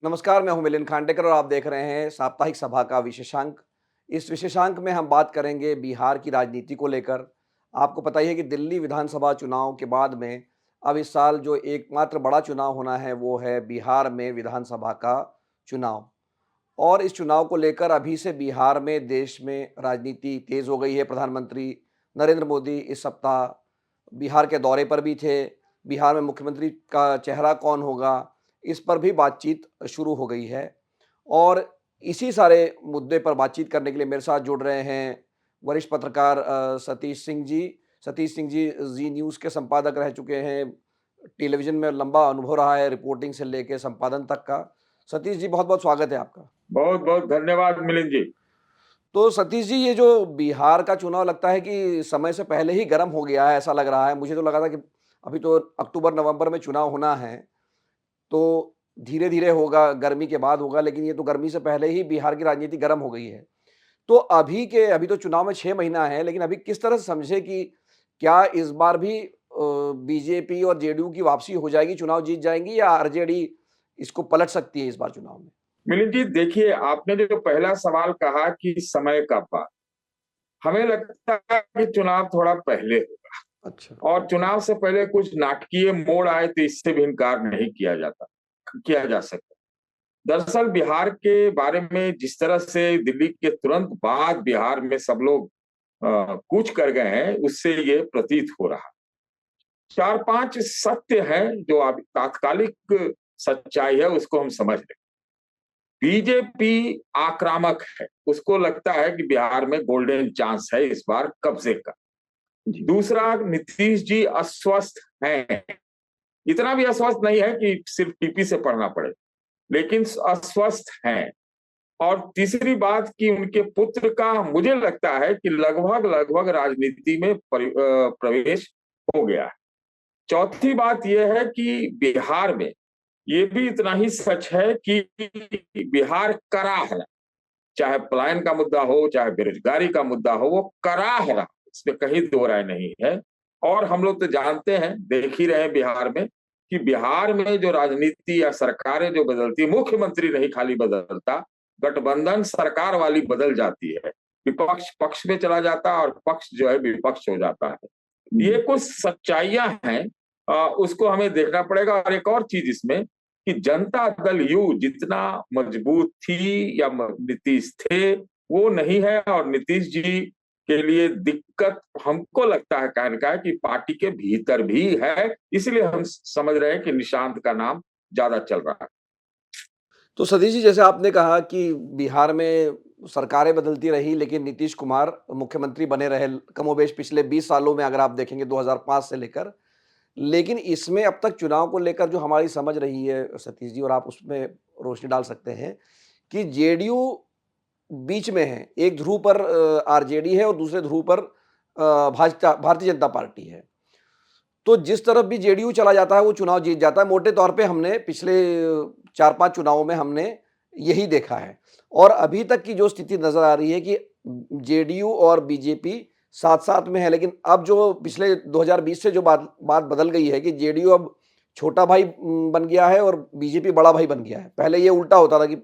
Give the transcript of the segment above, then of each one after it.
नमस्कार, मैं हूं मिलिंद खांडेकर और आप देख रहे हैं साप्ताहिक सभा का विशेषांक। इस विशेषांक में हम बात करेंगे बिहार की राजनीति को लेकर। आपको पता ही है कि दिल्ली विधानसभा चुनाव के बाद में अब इस साल जो एकमात्र बड़ा चुनाव होना है, वो है बिहार में विधानसभा का चुनाव। और इस चुनाव को लेकर अभी से बिहार में, देश में राजनीति तेज हो गई है। प्रधानमंत्री नरेंद्र मोदी इस सप्ताह बिहार के दौरे पर भी थे। बिहार में मुख्यमंत्री का चेहरा कौन होगा, इस पर भी बातचीत शुरू हो गई है। और इसी सारे मुद्दे पर बातचीत करने के लिए मेरे साथ जुड़ रहे हैं वरिष्ठ पत्रकार सतीश सिंह जी। सतीश सिंह जी जी न्यूज़ के संपादक रह चुके हैं। टेलीविज़न में लंबा अनुभव रहा है, रिपोर्टिंग से लेके संपादन तक का। सतीश जी, बहुत-बहुत स्वागत है आपका। बहुत बहुत धन्यवाद मिलिंद जी। तो सतीश जी, ये जो बिहार का चुनाव लगता है कि समय से पहले ही गर्म हो गया है, ऐसा लग रहा है। मुझे तो लगा था कि अभी तो अक्टूबर-नवंबर में चुनाव होना है, तो धीरे-धीरे होगा, गर्मी के बाद होगा, लेकिन ये तो गर्मी से पहले ही बिहार की राजनीति गर्म हो गई है। तो अभी तो चुनाव में 6 महीना है, लेकिन अभी किस तरह से समझे कि क्या इस बार भी बीजेपी और जेडीयू की वापसी हो जाएगी, चुनाव जीत जाएँगी, या आरजेडी इसको पलट सकती है इस बार चुनाव में? मिलिंद जी, देखिए, आपने जो पहला सवाल कहा कि समय का बात, हमें लगता है कि चुनाव थोड़ा पहले होगा। अच्छा। और चुनाव से पहले कुछ नाटकीय मोड़ आए तो इससे भी इनकार नहीं किया जा सकता। दरअसल बिहार के बारे में जिस तरह से दिल्ली के तुरंत बाद बिहार में सब लोग कूच कर गए हैं, उससे ये प्रतीत हो रहा। चार पांच सत्य हैं जो अब तात्कालिक सच्चाई है, उसको हम समझ लें। बीजेपी आक्रामक है, उसको लगता है कि बिहार में गोल्डन चांस है इस बार कब्जे का। जी। दूसरा, नीतीश जी अस्वस्थ हैं। इतना भी अस्वस्थ नहीं है कि सिर्फ टीपी से पढ़ना पड़े, लेकिन अस्वस्थ हैं। और तीसरी बात कि उनके पुत्र का मुझे लगता है कि लगभग लगभग राजनीति में प्रवेश हो गया है। चौथी बात यह है कि बिहार में ये भी इतना ही सच है कि बिहार कराह है। चाहे पलायन का मुद्दा हो, चाहे बेरोजगारी का मुद्दा हो, वो कराह रहा, इसमें कहीं दो राय नहीं है। और हम लोग तो जानते हैं, देख ही रहे हैं बिहार में कि बिहार में जो राजनीति या सरकारें जो बदलती, मुख्यमंत्री नहीं खाली बदलता, गठबंधन सरकार वाली बदल जाती है। विपक्ष पक्ष में चला जाता है और पक्ष जो है विपक्ष हो जाता है। ये कुछ सच्चाइयां हैं, उसको हमें देखना पड़ेगा। और एक और चीज इसमें कि जनता दल यू जितना मजबूत थी या नीतीश थे, वो नहीं है। और नीतीश जी के लिए दिक्कत हमको लगता है कहने का है कि पार्टी के भीतर भी है, इसलिए हम समझ रहे हैं कि निशांत का नाम ज्यादा चल रहा है। तो सतीश जी, जैसे आपने कहा कि बिहार में सरकारें बदलती रही, लेकिन नीतीश कुमार मुख्यमंत्री बने रहे कमोबेश पिछले 20 सालों में, अगर आप देखेंगे 2005 से लेकर। लेकिन इसमें अब तक चुनाव को लेकर जो हमारी समझ रही है सतीश जी, और आप उसमें रोशनी डाल सकते हैं, कि जेडीयू बीच में है। एक ध्रुव पर आरजेडी है और दूसरे ध्रुव पर भाजपा भारतीय जनता पार्टी है। तो जिस तरफ भी जेडीयू चला जाता है, वो चुनाव जीत जाता है। मोटे तौर पे हमने पिछले 4-5 चुनावों में हमने यही देखा है। और अभी तक की जो स्थिति नज़र आ रही है कि जेडीयू और बीजेपी साथ-साथ में है, लेकिन अब जो पिछले 2020 से जो बात बात बदल गई है कि जेडीयू अब छोटा भाई बन गया है और बीजेपी बड़ा भाई बन गया है। पहले ये उल्टा होता था कि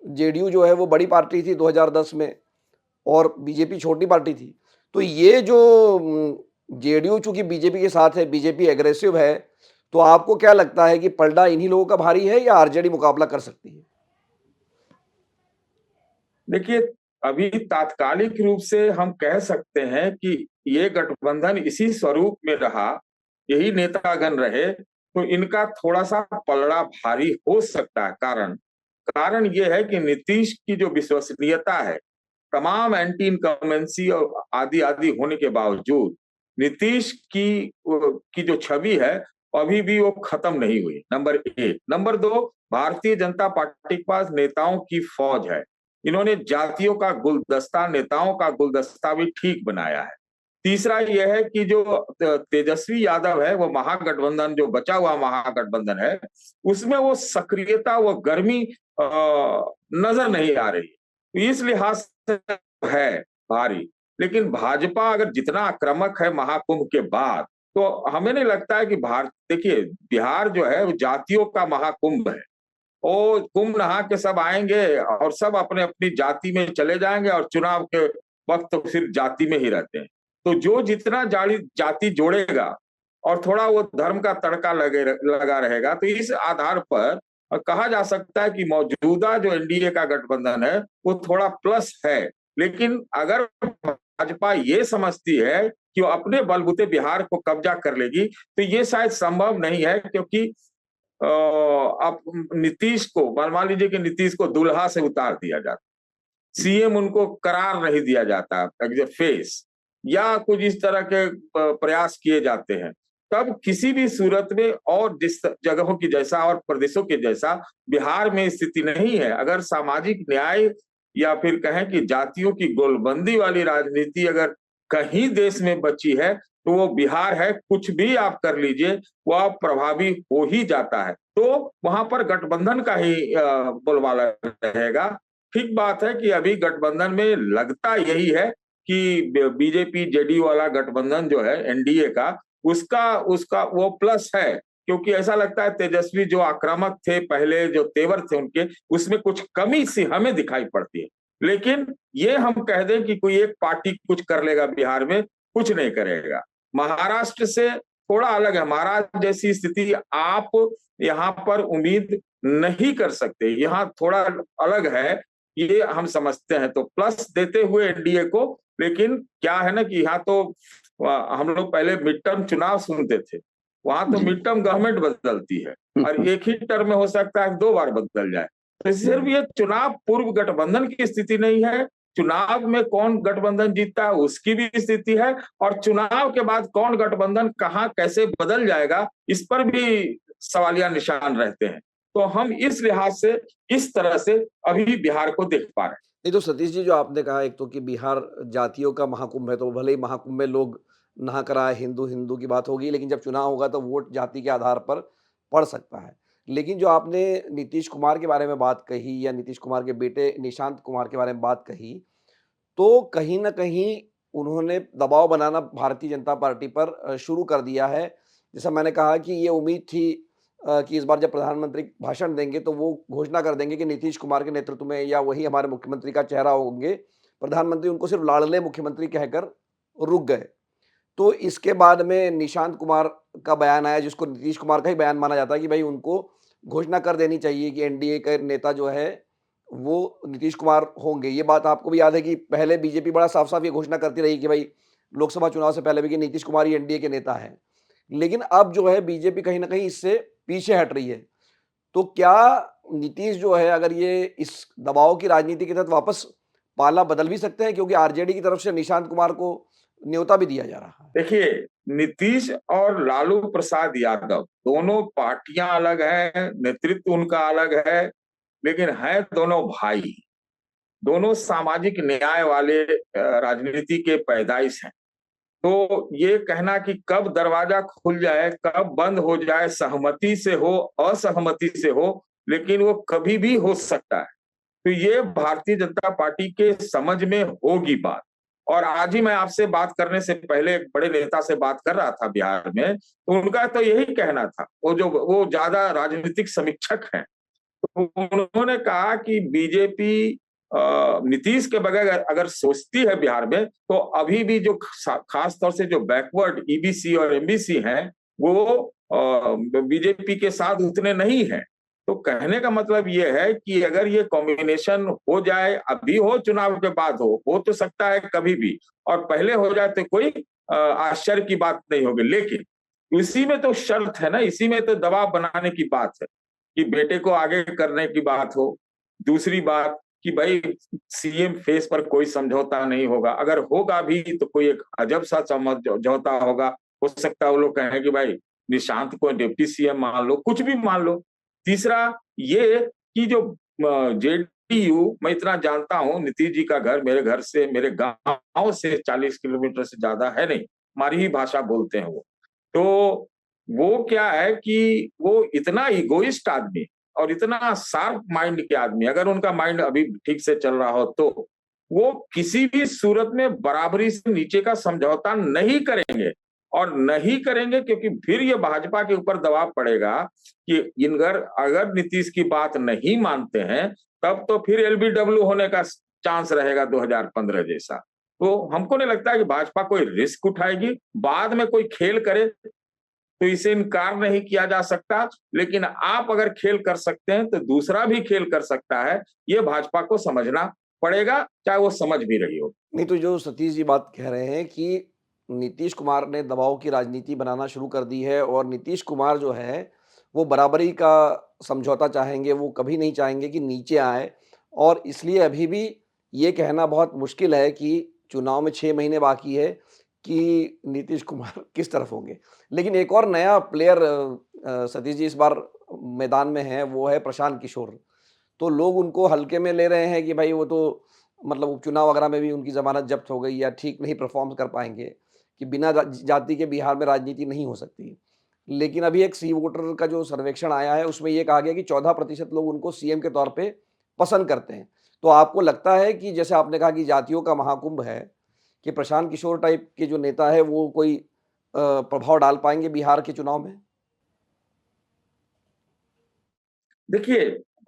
जेडीयू जो है वो बड़ी पार्टी थी 2010 में और बीजेपी छोटी पार्टी थी। तो ये जो जेडीयू चूँकि बीजेपी के साथ है, बीजेपी एग्रेसिव है, तो आपको क्या लगता है कि पलड़ा इन्हीं लोगों का भारी है या आरजेडी मुकाबला कर सकती है? देखिए, अभी तात्कालिक रूप से हम कह सकते हैं कि ये गठबंधन इसी स्वरूप में रहा, यही नेतागण रहे, तो इनका थोड़ा सा पलड़ा भारी हो सकता है। कारण कारण ये है कि नीतीश की जो विश्वसनीयता है, तमाम एंटी इनकम्बेंसी और आदि आदि होने के बावजूद नीतीश की जो छवि है, अभी भी वो खत्म नहीं हुई। नंबर एक। नंबर दो, भारतीय जनता पार्टी के पास नेताओं की फौज है। इन्होंने जातियों का गुलदस्ता, नेताओं का गुलदस्ता भी ठीक बनाया है। तीसरा यह है कि जो तेजस्वी यादव है, वो महागठबंधन जो बचा हुआ महागठबंधन है, उसमें वो सक्रियता, वो गर्मी नजर नहीं आ रही। तो इस लिहाज से है भारी। लेकिन भाजपा अगर जितना आक्रामक है महाकुंभ के बाद, तो हमें नहीं लगता है कि भारत, देखिए, बिहार जो है वो जातियों का महाकुंभ है। वो कुंभ नहा के सब आएंगे और सब अपने अपनी जाति में चले जाएंगे और चुनाव के वक्त तो सिर्फ जाति में ही रहते हैं। तो जो जितना जाति जोड़ेगा और थोड़ा वो धर्म का तड़का लगा रहेगा, तो इस आधार पर कहा जा सकता है कि मौजूदा जो एनडीए का गठबंधन है वो थोड़ा प्लस है। लेकिन अगर भाजपा ये समझती है कि वो अपने बलबूते बिहार को कब्जा कर लेगी, तो ये शायद संभव नहीं है, क्योंकि अब नीतीश को, मान लीजिए कि नीतीश को दुल्हा से उतार दिया जाता, सीएम उनको करार नहीं दिया जाता फेस, या कुछ इस तरह के प्रयास किए जाते हैं, तब किसी भी सूरत में और जिस जगहों की जैसा और प्रदेशों के जैसा बिहार में स्थिति नहीं है। अगर सामाजिक न्याय या फिर कहें कि जातियों की गोलबंदी वाली राजनीति अगर कहीं देश में बची है तो वो बिहार है। कुछ भी आप कर लीजिए वह प्रभावी हो ही जाता है, तो वहां पर गठबंधन का ही बोलबाला रहेगा। ठीक बात है कि अभी गठबंधन में लगता यही है कि बीजेपी जेडीयू वाला गठबंधन जो है एनडीए का, उसका उसका वो प्लस है, क्योंकि ऐसा लगता है तेजस्वी जो आक्रामक थे पहले, जो तेवर थे उनके, उसमें कुछ कमी सी हमें दिखाई पड़ती है। लेकिन ये हम कह दें कि कोई एक पार्टी कुछ कर लेगा बिहार में, कुछ नहीं करेगा। महाराष्ट्र से थोड़ा अलग है, महाराष्ट्र जैसी स्थिति आप यहाँ पर उम्मीद नहीं कर सकते, यहाँ थोड़ा अलग है, ये हम समझते हैं। तो प्लस देते हुए एनडीए को, लेकिन क्या है ना कि यहाँ तो हम लोग पहले मिड टर्म चुनाव सुनते थे, वहां तो मिड टर्म गवर्नमेंट बदलती है और एक ही टर्म में हो सकता है 2 बार बदल जाए। तो सिर्फ ये चुनाव पूर्व गठबंधन की स्थिति नहीं है, चुनाव में कौन गठबंधन जीतता है उसकी भी स्थिति है, और चुनाव के बाद कौन गठबंधन कहां कैसे बदल जाएगा इस पर भी सवालिया निशान रहते हैं। तो हम इस लिहाज से, इस तरह से अभी बिहार को देख पा रहे हैं। नहीं तो सतीश जी, जो आपने कहा एक तो कि बिहार जातियों का महाकुंभ है, तो भले ही महाकुंभ में लोग नहा कर आए, हिंदू हिंदू की बात होगी, लेकिन जब चुनाव होगा तो वोट जाति के आधार पर पड़ सकता है। लेकिन जो आपने नीतीश कुमार के बारे में बात कही या नीतीश कुमार के बेटे निशांत कुमार के बारे में बात कही, तो कहीं न कहीं उन्होंने दबाव बनाना भारतीय जनता पार्टी पर शुरू कर दिया है। जैसा मैंने कहा कि ये उम्मीद थी कि इस बार जब प्रधानमंत्री भाषण देंगे तो वो घोषणा कर देंगे कि नीतीश कुमार के नेतृत्व में या वही हमारे मुख्यमंत्री का चेहरा होंगे। प्रधानमंत्री उनको सिर्फ लाडले मुख्यमंत्री कहकर रुक गए। तो इसके बाद में निशांत कुमार का बयान आया, जिसको नीतीश कुमार का ही बयान माना जाता है कि भाई उनको घोषणा कर देनी चाहिए कि एनडीए के नेता जो है वो नीतीश कुमार होंगे। ये बात आपको भी याद है कि पहले बीजेपी बड़ा साफ-साफ ये घोषणा करती रही कि भाई लोकसभा चुनाव से पहले भी कि नीतीश कुमार ही एनडीए के नेता हैं। लेकिन अब जो है बीजेपी कहीं न कहीं इससे पीछे हट रही है। तो क्या नीतीश जो है अगर ये इस दबाव की राजनीति के तहत वापस पाला बदल भी सकते हैं, क्योंकि आरजेडी की तरफ से निशांत कुमार को न्योता भी दिया जा रहा है? देखिए, नीतीश और लालू प्रसाद यादव दोनों पार्टियां अलग हैं, नेतृत्व उनका अलग है, लेकिन हैं दोनों भाई, दोनों सामाजिक न्याय वाले राजनीति के पैदाइश हैं। तो ये कहना कि कब दरवाजा खुल जाए, कब बंद हो जाए, सहमति से हो, असहमति से हो, लेकिन वो कभी भी हो सकता है। तो ये भारतीय जनता पार्टी के समझ में होगी बात। और आज ही मैं आपसे बात करने से पहले एक बड़े नेता से बात कर रहा था बिहार में, तो उनका तो यही कहना था, वो ज्यादा राजनीतिक समीक्षक हैं, तो उन्होंने कहा कि बीजेपी नीतीश के बगैर अगर सोचती है बिहार में, तो अभी भी जो खास तौर से जो बैकवर्ड ईबीसी और एमबीसी हैं, वो बीजेपी के साथ उतने नहीं हैं। तो कहने का मतलब ये है कि अगर ये कॉम्बिनेशन हो जाए, अभी हो चुनाव के बाद हो तो सकता है कभी भी, और पहले हो जाए तो कोई आश्चर्य की बात नहीं होगी। लेकिन इसी में तो शर्त है ना, इसी में तो दबाव बनाने की बात है कि बेटे को आगे करने की बात हो। दूसरी बात कि भाई सीएम फेस पर कोई समझौता नहीं होगा, अगर होगा भी तो कोई एक अजब सा समझौता होगा। हो सकता है वो लोग कहें कि भाई निशांत को डिप्टी सीएम मान लो, कुछ भी मान लो। तीसरा ये कि जो जेडीयू, मैं इतना जानता हूं, नीतीश जी का घर मेरे घर से, मेरे गांव से 40 किलोमीटर से ज्यादा है नहीं, हमारी ही भाषा बोलते हैं वो। तो वो क्या है कि वो इतना इगोइस्ट आदमी और इतना शार्प माइंड के आदमी, अगर उनका माइंड अभी ठीक से चल रहा हो तो वो किसी भी सूरत में बराबरी से नीचे का समझौता नहीं करेंगे। और नहीं करेंगे क्योंकि फिर ये भाजपा के ऊपर दबाव पड़ेगा कि अगर नीतीश की बात नहीं मानते हैं तब तो फिर एलबीडब्ल्यू होने का चांस रहेगा 2015 जैसा। तो हमको नहीं लगता है कि भाजपा कोई रिस्क उठाएगी, बाद में कोई खेल करे तो इसे इनकार नहीं किया जा सकता, लेकिन आप अगर खेल कर सकते हैं तो दूसरा भी खेल कर सकता है, ये भाजपा को समझना पड़ेगा, चाहे वो समझ भी रही हो। नहीं, तो जो सतीश जी बात कह रहे हैं कि नीतीश कुमार ने दबाव की राजनीति बनाना शुरू कर दी है और नीतीश कुमार जो है, वो बराबरी का समझौता चाहेंगे, वो कभी नहीं चाहेंगे कि नीचे आएँ और इसलिए अभी भी ये कहना बहुत मुश्किल है कि चुनाव में 6 महीने बाकी है कि नीतीश कुमार किस तरफ होंगे। लेकिन एक और नया प्लेयर सतीश जी इस बार मैदान में है, वो है प्रशांत किशोर। तो लोग उनको हल्के में ले रहे हैं कि भाई वो तो मतलब उपचुनाव वगैरह में भी उनकी ज़मानत ज़ब्त हो गई या ठीक नहीं परफ़ॉर्म कर पाएँगे, कि बिना जाति के बिहार में राजनीति नहीं हो सकती। लेकिन अभी एक सी वोटर का जो सर्वेक्षण आया है, उसमें ये कहा गया कि 14% लोग उनको सीएम के तौर पे पसंद करते हैं। तो आपको लगता है कि जैसे आपने कहा कि जातियों का महाकुंभ है, कि प्रशांत किशोर टाइप के जो नेता है वो कोई प्रभाव डाल पाएँगे बिहार के चुनाव में? देखिए,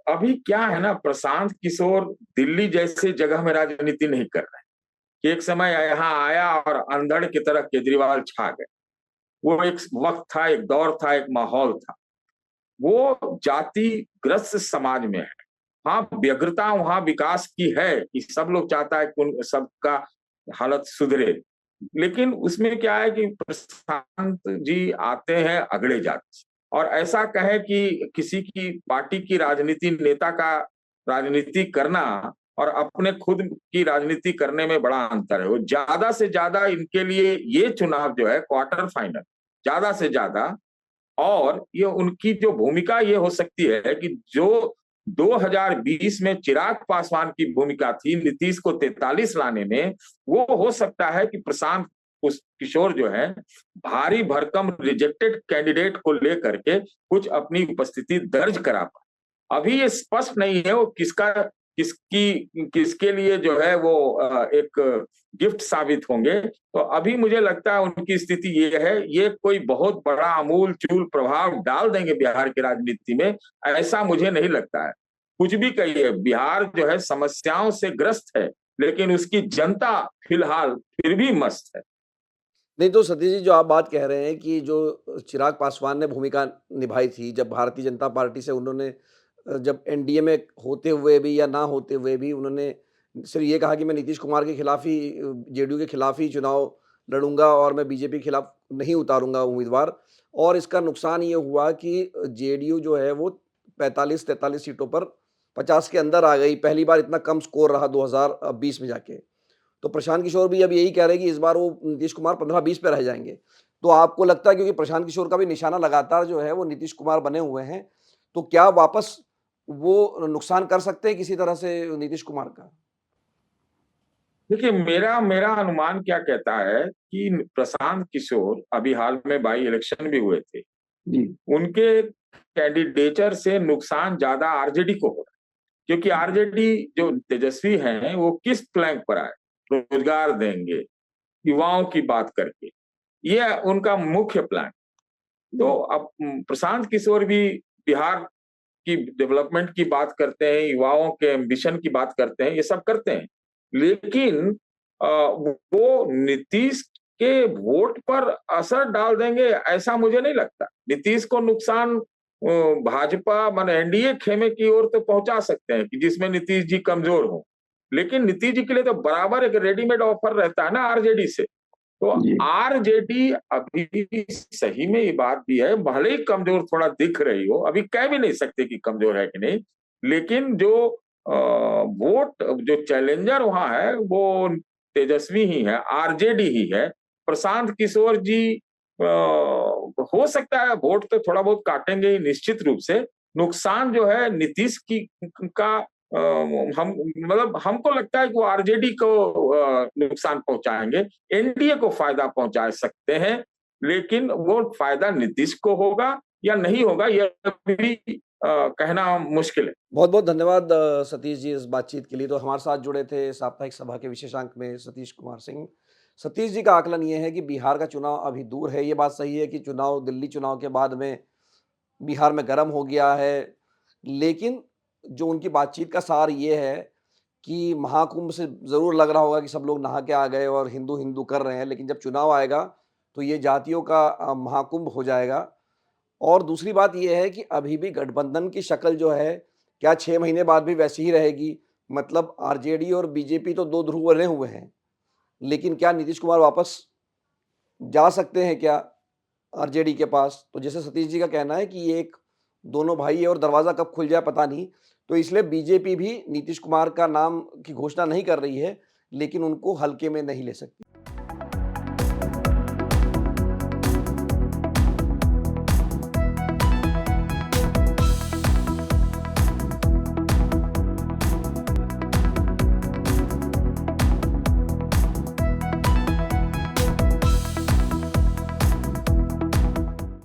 अभी क्या है ना, प्रशांत किशोर दिल्ली जैसे जगह में राजनीति नहीं कर रहे हैं कि एक समय यहाँ आया और अंधड़ की तरह केजरीवाल छा गए। वो एक वक्त था, एक दौर था, एक माहौल था। वो जातिग्रस्त समाज में है। हाँ, व्यग्रता वहाँ विकास की है कि सब लोग चाहता है कि उन सबका हालत सुधरे। लेकिन उसमें क्या है कि प्रशांत जी आते हैं अगड़े जाति से। और ऐसा कहे कि किसी की पार्टी की राजनीति नेता का राजनीति करना और अपने खुद की राजनीति करने में बड़ा अंतर है। वो ज्यादा से ज्यादा इनके लिए ये चुनाव जो है क्वार्टर फाइनल, ज्यादा से ज्यादा। और ये उनकी जो भूमिका ये हो सकती है कि जो 2020 में चिराग पासवान की भूमिका थी नीतीश को 43 लाने में, वो हो सकता है कि प्रशांत किशोर जो है भारी भरकम रिजेक्टेड कैंडिडेट को लेकर के कुछ अपनी उपस्थिति दर्ज करा पाए। अभी ये स्पष्ट नहीं है वो किसके लिए जो है वो एक गिफ्ट साबित होंगे। तो अभी मुझे लगता है उनकी स्थिति ये है, ये कोई बहुत बड़ा अमूल चूल प्रभाव डाल देंगे बिहार की राजनीति में, ऐसा मुझे नहीं लगता है। कुछ भी कहिए, बिहार जो है समस्याओं से ग्रस्त है, लेकिन उसकी जनता फिलहाल फिर भी मस्त है। नहीं, तो सतीश जी जो आप बात कह रहे हैं कि जो चिराग पासवान ने भूमिका निभाई थी, जब भारतीय जनता पार्टी से उन्होंने जब एनडीए में होते हुए भी या ना होते हुए भी उन्होंने सिर्फ ये कहा कि मैं नीतीश कुमार के खिलाफ ही जेडीयू के खिलाफ ही चुनाव लड़ूँगा और मैं बीजेपी के खिलाफ नहीं उतारूँगा उम्मीदवार। और इसका नुकसान ये हुआ कि जेडीयू जो है वो 45-43 सीटों पर 50 के अंदर आ गई। पहली बार इतना कम स्कोर रहा 2020 में जाके। तो प्रशांत किशोर भी अब यही कह रहे हैं कि इस बार वो नीतीश कुमार 15-20 पे रह जाएँगे। तो आपको लगता है क्योंकि प्रशांत किशोर का भी निशाना लगातार जो है वो नीतीश कुमार बने हुए हैं, तो क्या वापस वो नुकसान कर सकते हैं किसी तरह से नीतीश कुमार का? देखिए, मेरा मेरा अनुमान क्या कहता है कि प्रशांत किशोर अभी हाल में बाई इलेक्शन भी हुए थे, जी। उनके कैंडिडेचर से नुकसान ज्यादा आरजेडी को हो रहा है। क्योंकि आरजेडी जो तेजस्वी हैं वो किस प्लैंक पर आए, रोजगार देंगे, युवाओं की बात करके, ये उनका मुख्य प्लान। तो अब प्रशांत किशोर भी बिहार की डेवलपमेंट की बात करते हैं, युवाओं के एम्बिशन की बात करते हैं, ये सब करते हैं। लेकिन वो नीतीश के वोट पर असर डाल देंगे ऐसा मुझे नहीं लगता। नीतीश को नुकसान भाजपा माने एनडीए खेमे की ओर तो पहुंचा सकते हैं कि जिसमें नीतीश जी कमजोर हो। लेकिन नीतीश जी के लिए तो बराबर एक रेडीमेड ऑफर रहता है ना आरजेडी से। तो जी। आरजेडी अभी भी सही में ये बात भी है, भले ही कमजोर थोड़ा दिख रही हो, अभी कह भी नहीं सकते कि कमजोर है कि नहीं, लेकिन जो वोट जो चैलेंजर वहां है वो तेजस्वी ही है, आरजेडी ही है। प्रशांत किशोर जी हो सकता है वोट तो थोड़ा बहुत काटेंगे ही निश्चित रूप से। नुकसान जो है नीतीश की का हम मतलब हमको लगता है कि वो आरजेडी को नुकसान पहुंचाएंगे, एनडीए को फायदा पहुंचा सकते हैं, लेकिन वो फायदा नीतीश को होगा या नहीं होगा यह भी कहना मुश्किल है। बहुत-बहुत धन्यवाद सतीश जी इस बातचीत के लिए। तो हमारे साथ जुड़े थे साप्ताहिक सभा के विशेषांक में सतीश कुमार सिंह। सतीश जी का आकलन ये है कि बिहार का चुनाव अभी दूर है। ये बात सही है कि चुनाव दिल्ली चुनाव के बाद में बिहार में गर्म हो गया है, लेकिन जो उनकी बातचीत का सार ये है कि महाकुंभ से ज़रूर लग रहा होगा कि सब लोग नहा के आ गए और हिंदू-हिंदू कर रहे हैं, लेकिन जब चुनाव आएगा, तो ये जातियों का महाकुंभ हो जाएगा। और दूसरी बात ये है कि अभी भी गठबंधन की शक्ल जो है, क्या 6 महीने बाद भी वैसी ही रहेगी? मतलब आरजेडी और बीजेपी तो 2 ध्रुव बने हुए हैं, लेकिन क्या नीतीश कुमार वापस जा सकते हैं क्या आरजेडी के पास? तो जैसे सतीश जी का कहना है कि ये एक दोनों भाई है और दरवाज़ा कब खुल जाए पता नहीं। तो इसलिए बीजेपी भी नीतीश कुमार का नाम की घोषणा नहीं कर रही है, लेकिन उनको हल्के में नहीं ले सकती।